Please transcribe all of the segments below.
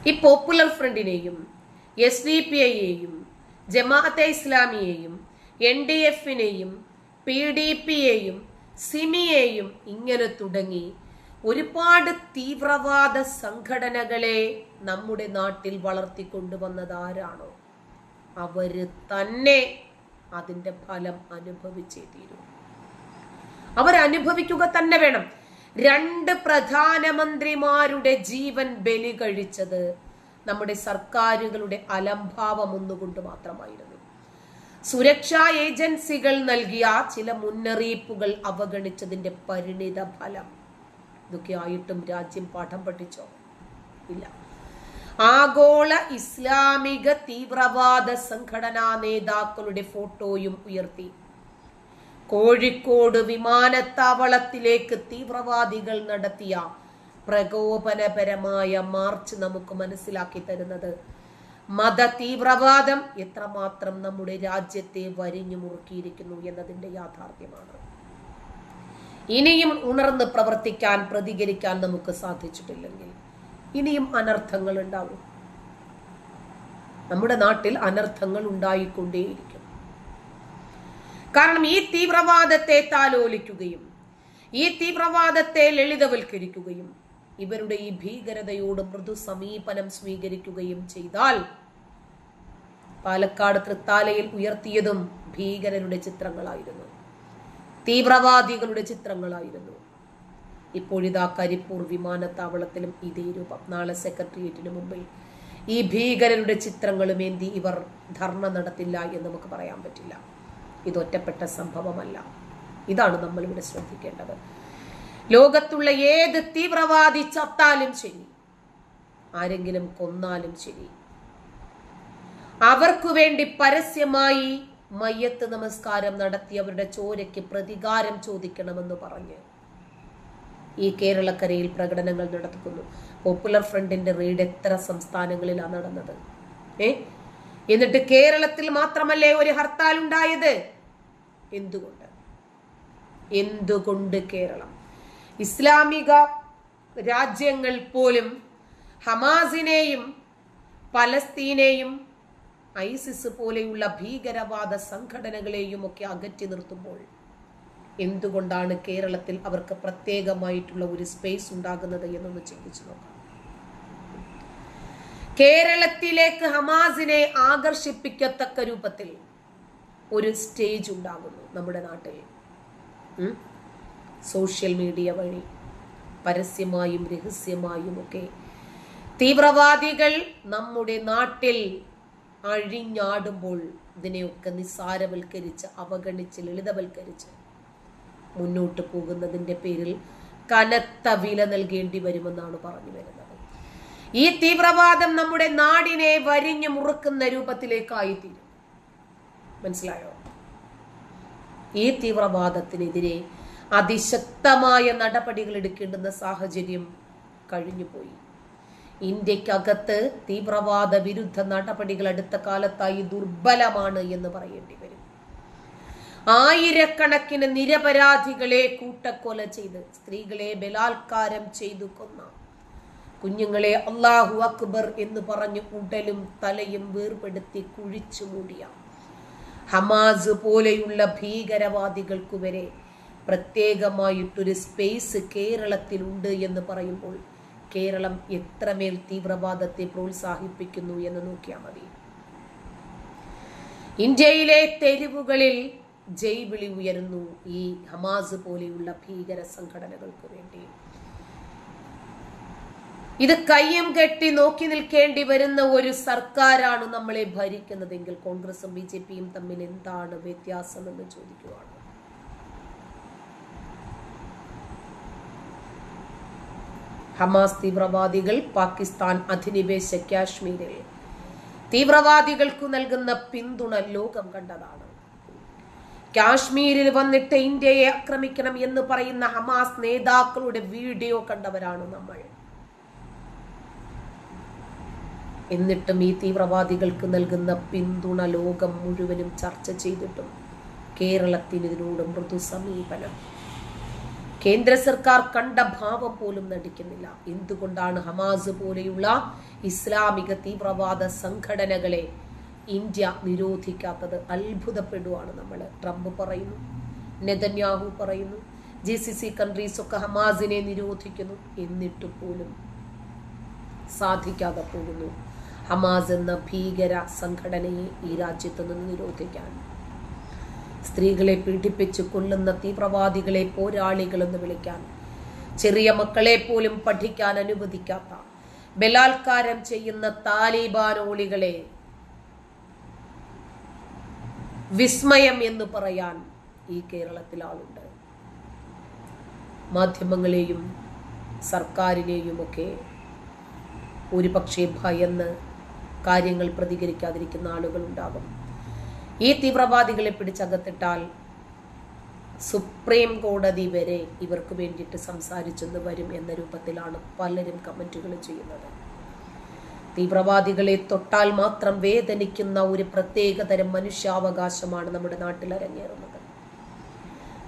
ഈ popular ഫ്രണ്ടിനെയും SDP യെയും Jamaat-e ഇസ്ലാമിയെയും NDF-നെയും PDP യെയും സിമിയെയും ഇങ്ങനെ തുടങ്ങി ഒരുപാട് തീവ്രവാദ സംഘടനകളെ നമ്മുടെ നാട്ടിൽ വളർത്തിക്കൊണ്ടുവന്നതാരാണോ അവര് തന്നെ അതിന്റെ ഫലം അനുഭവിച്ചേ തീരൂ. അവരനുഭവിക്കുക തന്നെ വേണം. 2 പ്രധാനമന്ത്രിമാരുടെ ജീവൻ ബലി കഴിച്ചത് നമ്മുടെ സർക്കാരുകളുടെ അലംഭാവം ഒന്നുകൊണ്ട് മാത്രമായിരുന്നു. സുരക്ഷാ ഏജൻസികൾ നൽകിയ ചില മുന്നറിയിപ്പുകൾ അവഗണിച്ചതിന്റെ പരിണിത ഫലം. ഇതൊക്കെ ആയിട്ടും രാജ്യം പാഠം പഠിച്ചോ? ഇല്ല. ആഗോള ഇസ്ലാമിക തീവ്രവാദ സംഘടനാ നേതാക്കളുടെ ഫോട്ടോയും ഉയർത്തി കോഴിക്കോട് വിമാനത്താവളത്തിലേക്ക് തീവ്രവാദികൾ നടത്തിയ പ്രകോപനപരമായ മാർച്ച് നമുക്ക് മനസ്സിലാക്കി തരുന്നത് മത തീവ്രവാദം എത്രമാത്രം നമ്മുടെ രാജ്യത്തെ വരിഞ്ഞു മുറുക്കിയിരിക്കുന്നു എന്നതിന്റെ യാഥാർത്ഥ്യമാണ്. ഇനിയും ഉണർന്ന് പ്രവർത്തിക്കാൻ, പ്രതികരിക്കാൻ നമുക്ക് സാധിച്ചിട്ടില്ലെങ്കിൽ ഇനിയും അനർത്ഥങ്ങൾ ഉണ്ടാവും. നമ്മുടെ നാട്ടിൽ അനർത്ഥങ്ങൾ ഉണ്ടായിക്കൊണ്ടേയിരിക്കും. കാരണം ഈ തീവ്രവാദത്തെ താലോലിക്കുകയും ഈ തീവ്രവാദത്തെ ലളിതവൽക്കരിക്കുകയും ഇവരുടെ ഈ ഭീകരതയോട് മൃദു സമീപനം സ്വീകരിക്കുകയും ചെയ്താൽ പാലക്കാട് തൃത്താലയിൽ ഉയർത്തിയതും ഭീകരരുടെ ചിത്രങ്ങളായിരുന്നു, തീവ്രവാദികളുടെ ചിത്രങ്ങളായിരുന്നു. ഇപ്പോഴിതാ കരിപ്പൂർ വിമാനത്താവളത്തിലും ഇതേ രൂപം. നാളെ സെക്രട്ടേറിയറ്റിന് മുമ്പിൽ ഈ ഭീകരരുടെ ചിത്രങ്ങളും ഏന്തി ഇവർ ധർണ നടത്തില്ല എന്ന് നമുക്ക് പറയാൻ പറ്റില്ല. ഇതൊറ്റപ്പെട്ട സംഭവമല്ല. ഇതാണ് നമ്മൾ ഇവിടെ ശ്രദ്ധിക്കേണ്ടത്. ലോകത്തുള്ള ഏത് തീവ്രവാദി ചത്താലും ശരി, ആരെങ്കിലും കൊന്നാലും ശരി, അവർക്കു വേണ്ടി പരസ്യമായി മയ്യത്ത് നമസ്കാരം നടത്തി അവരുടെ ചോരയ്ക്ക് പ്രതികാരം ചോദിക്കണമെന്ന് പറഞ്ഞ് ഈ കേരളക്കരയിൽ പ്രകടനങ്ങൾ നടത്തുന്നു. പോപ്പുലർ ഫ്രണ്ടിന്റെ റെയ്ഡ് എത്ര സംസ്ഥാനങ്ങളിലാണ് നടന്നത്? എന്നിട്ട് കേരളത്തിൽ മാത്രമല്ലേ ഒരു ഹർത്താൽ ഉണ്ടായത്? എന്തുകൊണ്ട് കേരളം? ഇസ്ലാമിക രാജ്യങ്ങൾ പോലും ഹമാസിനെയും പലസ്തീനെയും ഐസിസ് പോലെയുള്ള ഭീകരവാദ സംഘടനകളെയും ഒക്കെ അകറ്റി നിർത്തുമ്പോൾ എന്തുകൊണ്ടാണ് കേരളത്തിൽ അവർക്ക് പ്രത്യേകമായിട്ടുള്ള ഒരു സ്പേസ് ഉണ്ടാകുന്നത് എന്നൊന്ന് ചിന്തിച്ചു നോക്കാം. കേരളത്തിലേക്ക് ഹമാസിനെ ആകർഷിപ്പിക്കത്തക്ക രൂപത്തിൽ ഒരു സ്റ്റേജ് ഉണ്ടാകുന്നു നമ്മുടെ നാട്ടിൽ. സോഷ്യൽ മീഡിയ വഴി പരസ്യമായും രഹസ്യമായും ഒക്കെ തീവ്രവാദികൾ നമ്മുടെ നാട്ടിൽ അഴിഞ്ഞാടുമ്പോൾ ഇതിനെയൊക്കെ നിസ്സാരവൽക്കരിച്ച്, അവഗണിച്ച്, ലളിതവൽക്കരിച്ച് മുന്നോട്ട് പോകുന്നതിന്റെ പേരിൽ കനത്ത വില നൽകേണ്ടി വരുമെന്നാണ് പറഞ്ഞു വരുന്നത്. ഈ തീവ്രവാദം നമ്മുടെ നാടിനെ വരിഞ്ഞു മുറുക്കുന്ന രൂപത്തിലേക്കായിത്തീരും. മനസ്സിലായോ? ഈ തീവ്രവാദത്തിനെതിരെ അതിശക്തമായ നടപടികൾ എടുക്കേണ്ടുന്ന സാഹചര്യം കഴിഞ്ഞുപോയി. ഇന്ത്യക്കകത്ത് തീവ്രവാദ വിരുദ്ധ നടപടികൾ അടുത്ത കാലത്തായി ദുർബലമാണ് എന്ന് പറയേണ്ടി വരും. ആയിരക്കണക്കിന് നിരപരാധികളെ കൂട്ടക്കൊല ചെയ്ത്, സ്ത്രീകളെ ബലാത്കാരം ചെയ്തു കൊന്ന, കുഞ്ഞുങ്ങളെ അല്ലാഹു അക്ബർ എന്ന് പറഞ്ഞ് ഉടലും തലയും വേർപെടുത്തി കുഴിച്ചു മൂടിയ ഹമാസ് പോലെയുള്ള ഭീകരവാദികൾക്കു വരെ പ്രത്യേകമായിട്ടൊരു സ്പേസ് കേരളത്തിലുണ്ട് എന്ന് പറയുമ്പോൾ കേരളം എത്രമേൽ തീവ്രവാദത്തെ പ്രോത്സാഹിപ്പിക്കുന്നു എന്ന് നോക്കിയാൽ മതി. ഇന്ത്യയിലെ തെരുവുകളിൽ ജയ്വിളി ഉയരുന്നു ഈ ഹമാസ് പോലെയുള്ള ഭീകര സംഘടനകൾക്ക് വേണ്ടി. ഇത് കയ്യും കെട്ടി നോക്കി നിൽക്കേണ്ടി വരുന്ന ഒരു സർക്കാരാണ് നമ്മളെ ഭരിക്കുന്നതെങ്കിൽ കോൺഗ്രസും BJPയും തമ്മിൽ എന്താണ് വ്യത്യാസം എന്ന് ചോദിക്കുകയാണ്. ഹമാസ് തീവ്രവാദികൾ പാകിസ്ഥാൻ അധിനിവേശ കാശ്മീരിൽ തീവ്രവാദികൾക്കു നൽകുന്ന പിന്തുണ ലോകം കണ്ടതാണ്. കാശ്മീരിൽ വന്നിട്ട് ഇന്ത്യയെ ആക്രമിക്കണം എന്ന് പറയുന്ന ഹമാസ് നേതാക്കളുടെ വീഡിയോ കണ്ടവരാണ് നമ്മൾ. എന്നിട്ടും ഈ തീവ്രവാദികൾക്ക് നൽകുന്ന പിന്തുണ ലോകം മുഴുവനും ചർച്ച ചെയ്തിട്ടും കേരളത്തിന് ഇതിനോട് മൃദു സമീപനം. കേന്ദ്ര സർക്കാർ കണ്ട ഭാവം പോലും നടിക്കുന്നില്ല. എന്തുകൊണ്ടാണ് ഹമാസ് പോലെയുള്ള ഇസ്ലാമിക തീവ്രവാദ സംഘടനകളെ ഇന്ത്യ നിരോധിക്കാത്തത്? അത്ഭുതപ്പെടുവാണ് നമ്മൾ. ട്രംപ് പറയുന്നു, നെതന്യാഹു പറയുന്നു, GCC കൺട്രീസ് ഒക്കെ ഹമാസിനെ നിരോധിക്കുന്നു. എന്നിട്ട് പോലും സാധിക്കാതെ പോകുന്നു ഹമാസ് എന്ന ഭീകര സംഘടനയെ ഈ രാജ്യത്ത് നിന്ന് നിരോധിക്കാൻ. സ്ത്രീകളെ പീഡിപ്പിച്ച് കൊല്ലുന്ന തീവ്രവാദികളെ പോരാളികളെന്ന് വിളിക്കാൻ, ചെറിയ മക്കളെ പോലും പഠിക്കാൻ അനുവദിക്കാത്ത, ബലാത്കാരം ചെയ്യുന്ന താലിബാനോളികളെ വിസ്മയം എന്ന് പറയാൻ ഈ കേരളത്തിൽ ആളുണ്ട്. മാധ്യമങ്ങളെയും സർക്കാരിനെയും ഒക്കെ ഒരുപക്ഷെ ഭയന്ന് കാര്യങ്ങൾ പ്രതികരിക്കാതിരിക്കുന്ന ആളുകൾ ഉണ്ടാകും. ഈ തീവ്രവാദികളെ പിടിച്ചകത്തിട്ടാൽ സുപ്രീം കോടതി വരെ ഇവർക്ക് വേണ്ടിയിട്ട് സംസാരിച്ചെന്ന് വരും എന്ന രൂപത്തിലാണ് പലരും കമന്റുകൾ ചെയ്യുന്നത്. തീവ്രവാദികളെ തൊട്ടാൽ മാത്രം വേദനിക്കുന്ന ഒരു പ്രത്യേകതരം മനുഷ്യാവകാശമാണ് നമ്മുടെ നാട്ടിൽ അരങ്ങേറുന്നത്.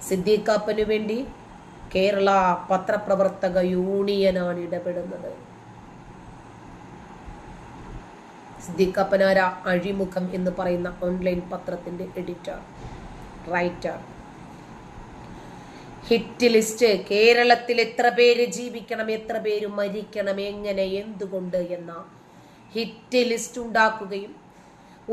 സിദ്ദീഖാപ്പനു വേണ്ടി കേരള പത്രപ്രവർത്തക യൂണിയനാണ് ഇടപെടുന്നത്. സിദ്ദീഖാപ്പനാര അഴിമുഖം എന്ന് പറയുന്ന ഓൺലൈൻ പത്രത്തിന്റെ എഡിറ്റർ, റൈറ്റർ. ഹിറ്റ് ലിസ്റ്റ്, കേരളത്തിൽ എത്ര പേര് ജീവിക്കണം, എത്ര പേര് മരിക്കണം, എങ്ങനെ, എന്തുകൊണ്ട് എന്ന ഹിറ്റ് ലിസ്റ്റ് ഉണ്ടാക്കുകയും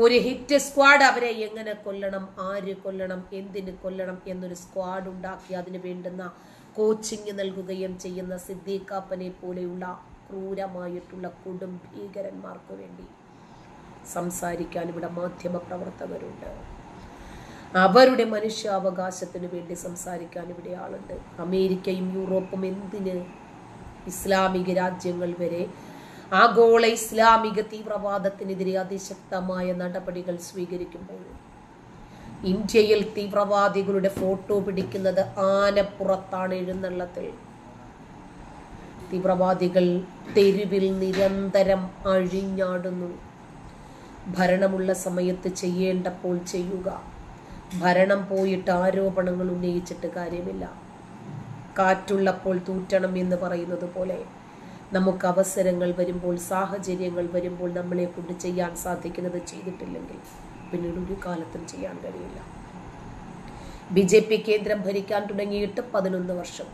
ഒരു ഹിറ്റ് സ്ക്വാഡ് അവരെ എങ്ങനെ കൊല്ലണം, ആര് കൊല്ലണം, എന്തിന് കൊല്ലണം എന്നൊരു സ്ക്വാഡ് ഉണ്ടാക്കി അതിന് വേണ്ടുന്ന കോച്ചിങ് നൽകുകയും ചെയ്യുന്ന സിദ്ദീഖാപ്പനെ പോലെയുള്ള ക്രൂരമായിട്ടുള്ള കൊടും ഭീകരന്മാർക്ക് വേണ്ടി സംസാരിക്കാൻ ഇവിടെ മാധ്യമ പ്രവർത്തകരുണ്ട്. അവരുടെ മനുഷ്യാവകാശത്തിന് വേണ്ടി സംസാരിക്കാൻ ഇവിടെ ആളുണ്ട്. അമേരിക്കയും യൂറോപ്പും എന്തിന്, ഇസ്ലാമിക രാജ്യങ്ങൾ വരെ ആഗോള ഇസ്ലാമിക തീവ്രവാദത്തിനെതിരെ അതിശക്തമായ നടപടികൾ സ്വീകരിക്കുമ്പോൾ ഇന്ത്യയിൽ തീവ്രവാദികളുടെ ഫോട്ടോ പിടിക്കുന്നത് ആനപ്പുറത്താണ്, എഴുന്നള്ളത്തിൽ. തീവ്രവാദികൾ തെരുവിൽ നിരന്തരം അഴിഞ്ഞാടുന്നു. ഭരണമുള്ള സമയത്ത് ചെയ്യേണ്ടപ്പോൾ ചെയ്യുക, ഭരണം പോയിട്ട് ആരോപണങ്ങൾ ഉന്നയിച്ചിട്ട് കാര്യമില്ല. കാറ്റുള്ളപ്പോൾ തൂറ്റണം എന്ന് പറയുന്നത് പോലെ നമുക്ക് അവസരങ്ങൾ വരുമ്പോൾ, സാഹചര്യങ്ങൾ വരുമ്പോൾ നമ്മളെ കൊണ്ട് ചെയ്യാൻ സാധിക്കുന്നത് ചെയ്തിട്ടില്ലെങ്കിൽ പിന്നീട് ഒരു കാലത്തും ചെയ്യാൻ കഴിയില്ല. BJP കേന്ദ്രം ഭരിക്കാൻ തുടങ്ങിയിട്ട് 11 വർഷം.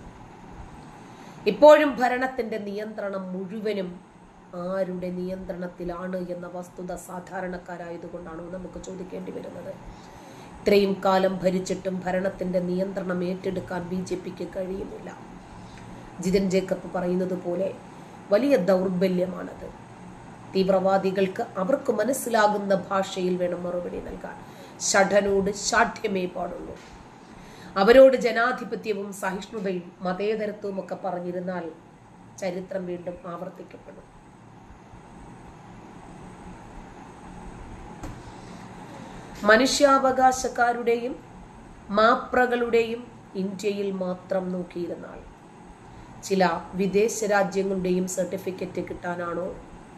ഇപ്പോഴും ഭരണത്തിന്റെ നിയന്ത്രണം മുഴുവനും ആരുടെ നിയന്ത്രണത്തിലാണ് എന്ന വസ്തുത സാധാരണക്കാരായതുകൊണ്ടാണോ നമുക്ക് ചോദിക്കേണ്ടി വരുന്നത്. ഇത്രയും കാലം ഭരിച്ചിട്ടും ഭരണത്തിന്റെ നിയന്ത്രണം ഏറ്റെടുക്കാൻ BJPക്ക് കഴിയുന്നില്ല. ജിതിൻ ജേക്കബ് പറയുന്നത് പോലെ വലിയ ദൗർബല്യമാണത്. തീവ്രവാദികൾക്ക് അവർക്ക് മനസ്സിലാകുന്ന ഭാഷയിൽ വേണം മറുപടി നൽകാൻ. ഷഠനോട് ഷാഠ്യമേ പാടുള്ളൂ. അവരോട് ജനാധിപത്യവും സഹിഷ്ണുതയും മതേതരത്വവും ഒക്കെ പറഞ്ഞിരുന്നാൽ ചരിത്രം വീണ്ടും ആവർത്തിക്കപ്പെടും. മനുഷ്യാവകാശക്കാരുടെയും മാപ്രകളുടെയും ഇന്ത്യയിൽ മാത്രം നോക്കിയിരുന്നാൽ ചില വിദേശ രാജ്യങ്ങളുടെയും സർട്ടിഫിക്കറ്റ് കിട്ടാനാണോ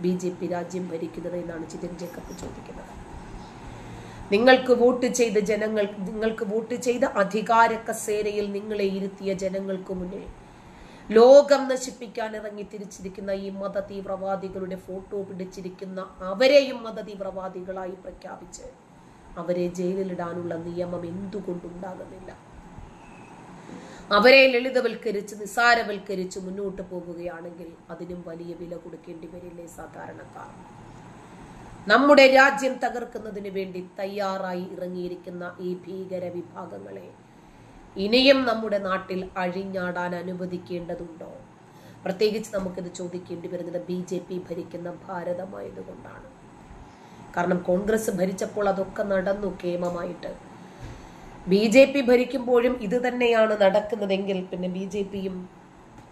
BJP രാജ്യം ഭരിക്കുന്നത് എന്നാണ് ജിതിൻ ജേക്കബ് ചോദിക്കുന്നത്. നിങ്ങൾക്ക് വോട്ട് ചെയ്ത അധികാര കസേരയിൽ നിങ്ങളെ ഇരുത്തിയ ജനങ്ങൾക്ക് മുന്നിൽ ലോകം നശിപ്പിക്കാൻ ഇറങ്ങി തിരിച്ചിരിക്കുന്ന ഈ മത തീവ്രവാദികളുടെ ഫോട്ടോ പിടിച്ചിരിക്കുന്ന അവരെയും മത തീവ്രവാദികളായി പ്രഖ്യാപിച്ച് അവരെ ജയിലിലിടാനുള്ള നിയമം എന്തുകൊണ്ടുണ്ടാകുന്നില്ല? അവരെ ലളിതവൽക്കരിച്ച് നിസാരവൽക്കരിച്ച് മുന്നോട്ട് പോകുകയാണെങ്കിൽ അതിനും വലിയ വില കൊടുക്കേണ്ടി വരില്ലേ സാധാരണക്കാർ? നമ്മുടെ രാജ്യം തകർക്കുന്നതിന് വേണ്ടി തയ്യാറായി ഇറങ്ങിയിരിക്കുന്ന ഈ ഭീകര വിഭാഗങ്ങളെ ഇനിയും നമ്മുടെ നാട്ടിൽ അഴിഞ്ഞാടാൻ അനുവദിക്കേണ്ടതുണ്ടോ? പ്രത്യേകിച്ച് നമുക്കിത് ചോദിക്കേണ്ടി വരുന്നത് BJP ഭരിക്കുന്ന ഭാരതമായതുകൊണ്ടാണ്. കാരണം കോൺഗ്രസ് ഭരിച്ചപ്പോൾ അതൊക്കെ നടന്നു കേമമായിട്ട്. BJP ഭരിക്കുമ്പോഴും ഇത് തന്നെയാണ് നടക്കുന്നതെങ്കിൽ പിന്നെ BJPയും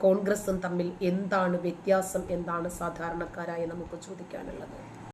കോൺഗ്രസും തമ്മിൽ എന്താണ് വ്യത്യാസം, എന്താണ് സാധാരണക്കാരായ നമുക്ക് ചോദിക്കാനുള്ളത്?